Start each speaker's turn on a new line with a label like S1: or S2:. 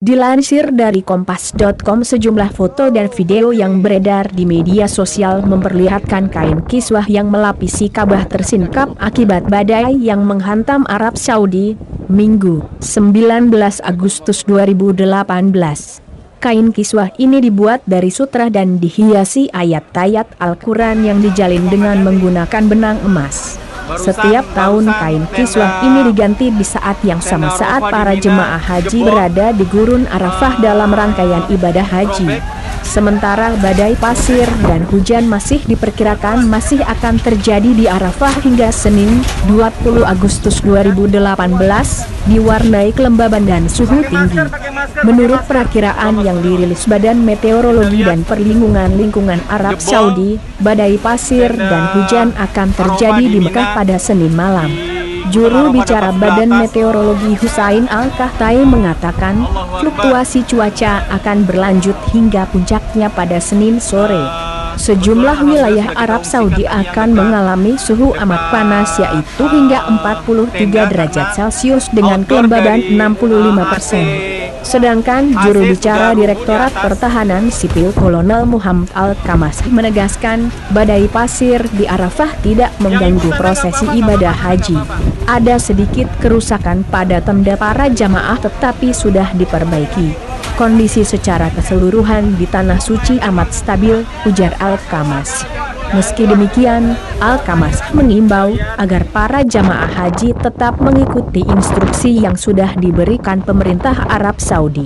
S1: Dilansir dari kompas.com, sejumlah foto dan video yang beredar di media sosial memperlihatkan kain kiswah yang melapisi Ka'bah tersingkap akibat badai yang menghantam Arab Saudi, Minggu, 19 Agustus 2018. Kain kiswah ini dibuat dari sutra dan dihiasi ayat-ayat Al-Quran yang dijalin dengan menggunakan benang emas. Setiap tahun kain kiswah ini diganti di saat yang sama saat para jemaah haji berada di Gurun Arafah dalam rangkaian ibadah haji. Sementara badai pasir dan hujan masih diperkirakan masih akan terjadi di Arafah hingga Senin, 20 Agustus 2018, diwarnai kelembaban dan suhu tinggi. Menurut perakiraan yang dirilis Badan Meteorologi dan Perlindungan Lingkungan Arab Saudi, badai pasir dan hujan akan terjadi di Mekah pada Senin malam. Juru bicara Badan Meteorologi Husain Al-Kahtai mengatakan, fluktuasi cuaca akan berlanjut hingga puncaknya pada Senin sore. Sejumlah wilayah Arab Saudi akan mengalami suhu amat panas, yaitu hingga 43 derajat Celcius dengan kelembaban 65%. Sedangkan juru bicara Direktorat Pertahanan Sipil Kolonel Muhammad Al-Kamasi menegaskan, badai pasir di Arafah tidak mengganggu prosesi ibadah haji. Ada sedikit kerusakan pada tenda para jamaah tetapi sudah diperbaiki. Kondisi secara keseluruhan di Tanah Suci amat stabil, ujar Al-Kamasi. Meski demikian, Al-Kamasi mengimbau agar para jamaah haji tetap mengikuti instruksi yang sudah diberikan pemerintah Arab Saudi.